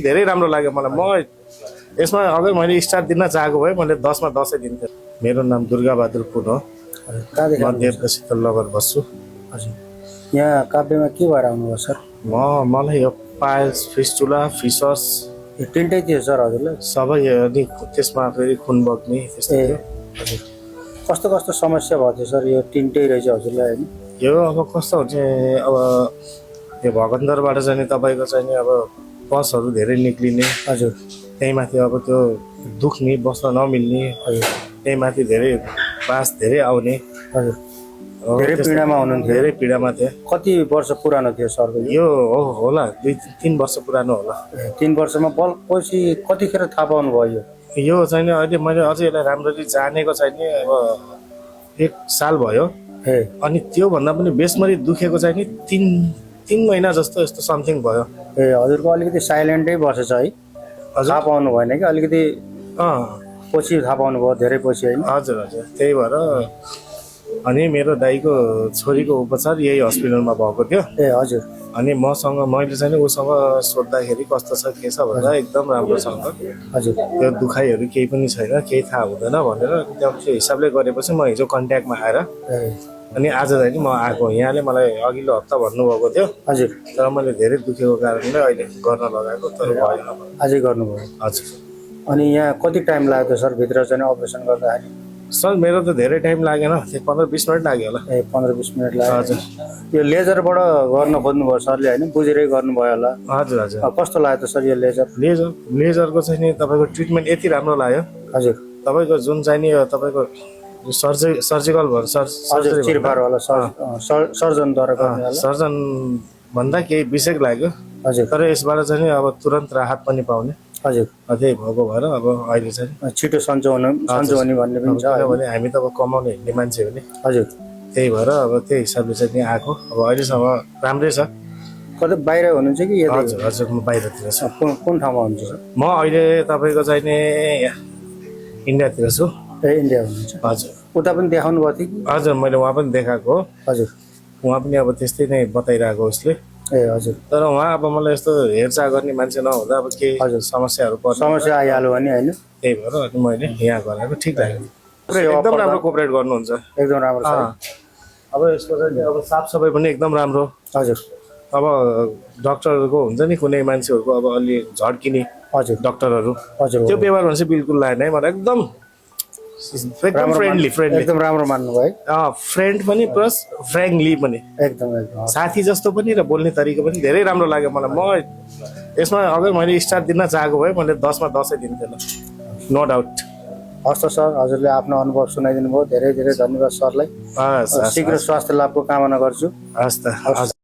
धेरै राम्रो लाग्यो मलाई। म यसमा अगर मैले स्टार दिन चाहेको भए मैले 10 मा 10 दिन्थेँ। मेरो नाम दुर्गाबहादुर पुन हो। म देवदशीतल नगर बस्छु। हजुर, यहाँ काभ्रेमा के भएर आउनुभयो सर? मलाई यो पाइल्स, फिस्टुला, फिसर्स यो टिन्टै थियो सर हजुरलाई? सबै अनि त्यसमा फेरि खुन बग्ने त्यस्तो थियो। हजुर, कस्तो कस्तो समस्या भयो थियो सर? यो टिन्टै रहेछ हजुरलाई होइन? यो अब कस्तो हुन्छ, अब यो भगन्दरबाट चाहिँ तपाईँको चाहिँ अब पसहरू धेरै निक्लिने। हजुर, त्यही माथि अब त्यो दुख्ने, बस्न नमिल्ने। हजुर, त्यही माथि धेरै बास धेरै आउने। हजुर, धेरै पीडामा हुनुहुन्थ्यो? धेरै पीडामा थिएँ। कति वर्ष पुरानो थियो सर यो होला 2-3 वर्ष पुरानो होला। 3 वर्षमा बल पछि कतिखेर थाहा पाउनु भयो? यो चाहिँ अहिले मैले अझै यसलाई राम्ररी जानेको छैन। अब 1 साल भयो। अनि त्योभन्दा पनि बेसमरी दुखेको चाहिँ नि 3 महिना जस्तो यस्तो समथिङ भयो। हजुरको अलिकति साइलेन्टै बसेछ है? हजुर, थाहा पाउनु भएन कि अलिकति पछि थाहा पाउनु भयो, धेरै पछि होइन? हजुर हजुर, त्यही भएर अनि मेरो दाइको छोरीको उपचार यही हस्पिटलमा भएको थियो। हजुर, अनि मैले चाहिँ उसँग सोद्धाखेरि कस्तो छ के छ भन्दा एकदम राम्रोसँग। हजुर, त्यो दुखाइहरू केही पनि छैन, केही थाहा हुँदैन भनेर त्यो हिसाबले गरेपछि म हिजो कन्ट्याक्टमा आएर अनि आज चाहिँ म आएको। यहाँले मलाई अघिल्लो हप्ता भन्नुभएको थियो। हजुर, तर मैले धेरै दुखेको कारणले अहिले गर्न लगाएको, तर भएन। अझै गर्नुभयो? हजुर। अनि यहाँ कति टाइम लाग्यो सर भित्र चाहिँ अपरेसन गर्दाखेरि? सर मेरो त धेरै टाइम लागेन, 15-20 मिनट लाग्यो होला। 15-20 मिनट लाग्यो। हजुर। यो लेजरबाट गर्न खोज्नुभयो सरले होइन? बुझेरै गर्नुभयो होला? हजुर हजुर। कस्तो लाग्यो त सर यो लेजरको चाहिँ नि तपाईँको ट्रिटमेन्ट यति राम्रो लाग्यो। हजुर, तपाईँको जुन चाहिँ नि तपाईँको सर्जिकल चिरफारवाला सर्जनद्वारा गर्ने होला? सर्जन भन्दा केही विशेष लाग्यो। हजुर, तर यसबाट चाहिँ नि अब तुरन्त राहत पनि पाउने। हजुर, त्यही भएको भएर अब अहिले चाहिँ छिटो सन्चो हुने भन्ने पनि छ। किनभने हामी त अब कमाउने हिँड्ने मान्छे हो नि। हजुर, त्यही भएर अब त्यही हिसाबले चाहिँ नि आएको। अब अहिलेसम्म राम्रै छ। कतै बाहिर हुनुहुन्छ कि? हजुर हजुर, म बाहिरतिर छु। कुन ठाउँमा हुनुहुन्छ सर? म अहिले तपाईँको चाहिँ नि इन्डियातिर छु। इन्डिया हुनुहुन्छ? हजुर। उता पनि देखाउनु भएको थियो कि? हजुर, मैले उहाँ पनि देखाएको। हजुर, उहाँ पनि अब त्यस्तै नै बताइरहेको उसले। हजुर। तर उहाँ अब मलाई यस्तो हेरचाह गर्ने मान्छे नहुँदा अब केही समस्याहरू समस्या आइहाल्यो भने होइन? त्यही भएर अनि मैले यहाँ गराएको ठिक लाग्यो। एकदम राम्रो कोअपरेट गर्नुहुन्छ। एकदम राम्रो छ। अब यसको चाहिँ अब साफसफाइ पनि एकदम राम्रो। हजुर। अब डक्टरहरूको हुन्छ नि कुनै मान्छेहरूको अब अलि झड्किने डक्टरहरू, हजुर, त्यो व्यवहार भने चाहिँ बिल्कुल लागेन है मलाई। एकदम फ्रेन्डली एकदम राम्रो मान्नु भयो। फ्रेन्ड पनि प्लस फ्रेङ्कली पनि, एकदम साथी जस्तो पनि र बोल्ने तरिका पनि धेरै राम्रो लाग्यो मलाई। म यसमा अगर मैले स्टार दिन चाहेको भए मैले 10 मा 10 दिन्थेँ, नो डाउट। हस् त सर, हजुरले आफ्नो अनुभव सुनाइदिनु भयो, धेरै धेरै धन्यवाद सरलाई। शीघ्र स्वास्थ्य लाभको कामना गर्छु। हस् त।